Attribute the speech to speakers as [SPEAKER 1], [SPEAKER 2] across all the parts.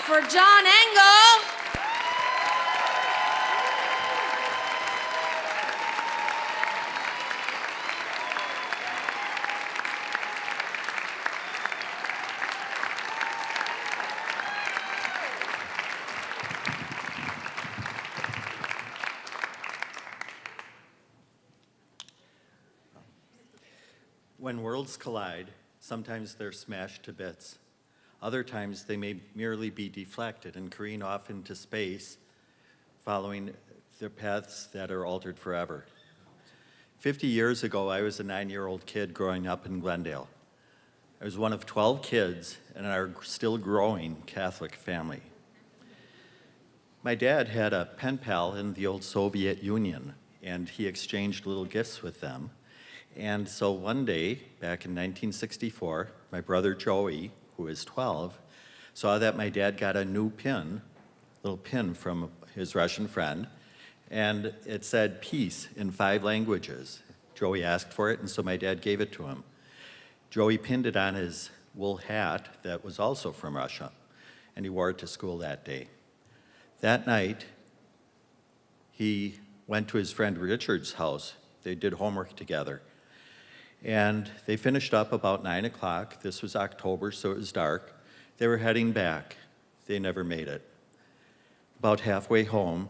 [SPEAKER 1] for John Engel.
[SPEAKER 2] When worlds collide, sometimes they're smashed to bits. Other times they may merely be deflected and careen off into space, following their paths that are altered forever. 50 years ago, I was a 9-year-old kid growing up in Glendale. I was one of 12 kids in our still growing Catholic family. My dad had a pen pal in the old Soviet Union, and he exchanged little gifts with them. And so one day, back in 1964, my brother Joey, who was 12, saw that my dad got a new little pin from his Russian friend, and it said peace in 5 languages. Joey asked for it, and so my dad gave it to him. Joey pinned it on his wool hat that was also from Russia, and he wore it to school that day. That night, he went to his friend Richard's house. They did homework together. And they finished up about 9 o'clock. This was October, so it was dark. They were heading back. They never made it. About halfway home,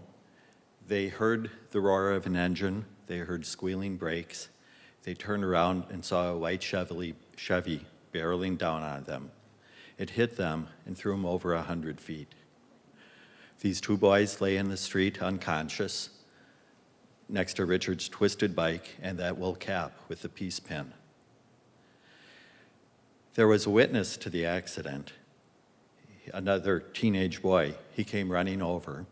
[SPEAKER 2] they heard the roar of an engine. They heard squealing brakes. They turned around and saw a white Chevy barreling down on them. It hit them and threw them over 100 feet. These 2 boys lay in the street unconscious, next to Richard's twisted bike and that wool cap with the peace pin. There was a witness to the accident, another teenage boy. He came running over.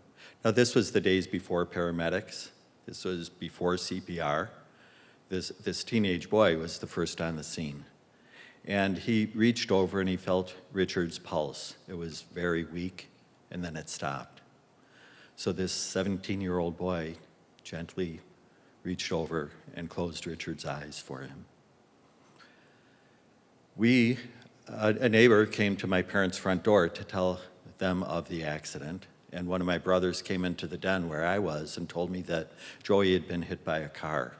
[SPEAKER 2] Now, this was the days before paramedics. This was before CPR. This teenage boy was the first on the scene. And he reached over and he felt Richard's pulse. It was very weak, and then it stopped. So this 17-year-old boy gently reached over and closed Richard's eyes for him. A neighbor came to my parents' front door to tell them of the accident, and one of my brothers came into the den where I was and told me that Joey had been hit by a car.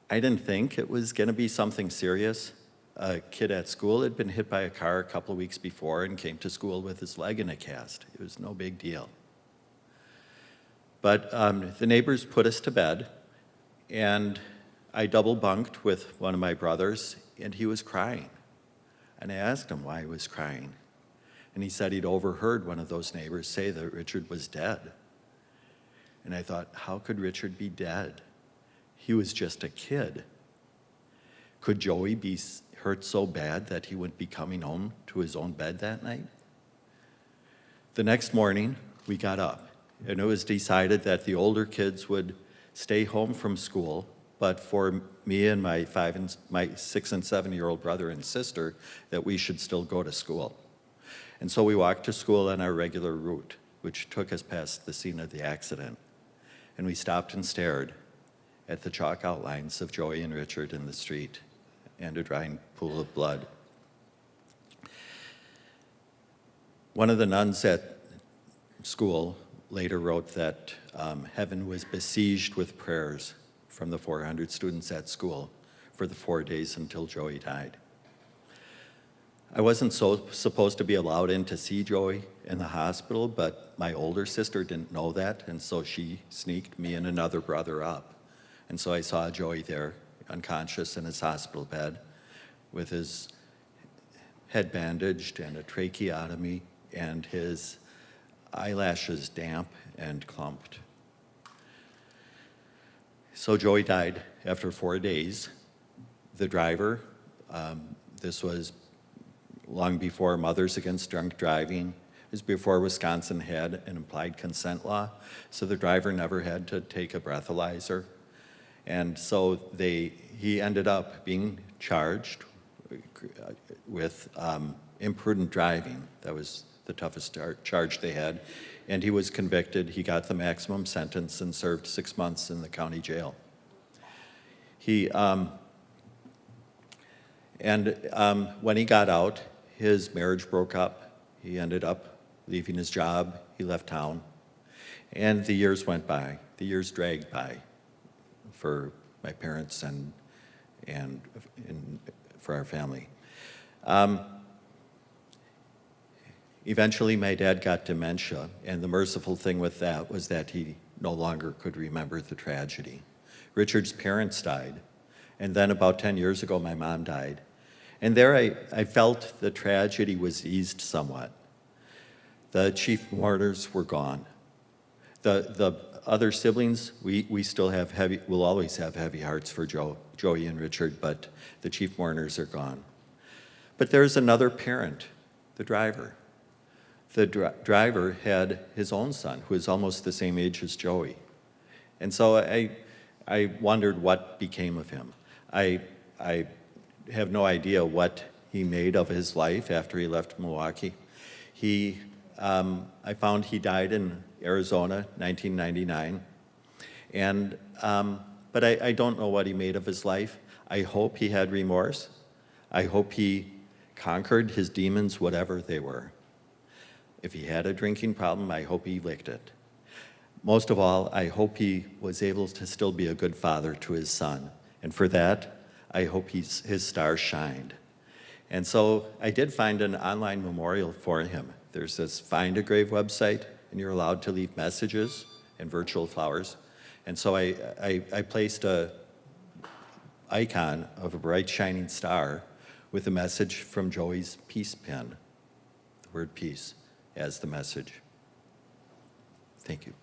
[SPEAKER 2] I didn't think it was gonna be something serious. A kid at school had been hit by a car a couple of weeks before and came to school with his leg in a cast. It was no big deal. But the neighbors put us to bed, and I double bunked with one of my brothers, and he was crying. And I asked him why he was crying. And he said he'd overheard one of those neighbors say that Richard was dead. And I thought, how could Richard be dead? He was just a kid. Could Joey be hurt so bad that he wouldn't be coming home to his own bed that night? The next morning, we got up. And it was decided that the older kids would stay home from school, but for me and my 6 and 7-year-old brother and sister, that we should still go to school. And so we walked to school on our regular route, which took us past the scene of the accident. And we stopped and stared at the chalk outlines of Joey and Richard in the street and a drying pool of blood. One of the nuns at school later wrote that heaven was besieged with prayers from the 400 students at school for the 4 days until Joey died. I wasn't supposed to be allowed in to see Joey in the hospital, but my older sister didn't know that, and so she sneaked me and another brother up. And so I saw Joey there, unconscious in his hospital bed, with his head bandaged and a tracheotomy, and his eyelashes damp and clumped. So Joey died after 4 days. The driver, this was long before Mothers Against Drunk Driving. It was before Wisconsin had an implied consent law, so the driver never had to take a breathalyzer. And so he ended up being charged with imprudent driving. That was the toughest charge they had. And he was convicted. He got the maximum sentence and served 6 months in the county jail. When he got out, his marriage broke up, He ended up leaving his job. He left town. And the years went by. The years dragged by for my parents and for our family. Eventually, my dad got dementia, and the merciful thing with that was that he no longer could remember the tragedy. Richard's parents died, and then about 10 years ago, my mom died. And there I felt the tragedy was eased somewhat. The chief mourners were gone. The other siblings, we still have we'll always have heavy hearts for Joey and Richard, but the chief mourners are gone. But there's another parent, the driver. The driver had his own son, who is almost the same age as Joey. And so I wondered what became of him. I have no idea what he made of his life after he left Milwaukee. I found he died in Arizona, 1999. But I don't know what he made of his life. I hope he had remorse. I hope he conquered his demons, whatever they were. If he had a drinking problem, I hope he licked it. Most of all, I hope he was able to still be a good father to his son. And for that, I hope his star shined. And so I did find an online memorial for him. There's this Find a Grave website, and you're allowed to leave messages and virtual flowers. And so I placed a icon of a bright shining star with a message from Joey's peace pin, the word peace, as the message. Thank you.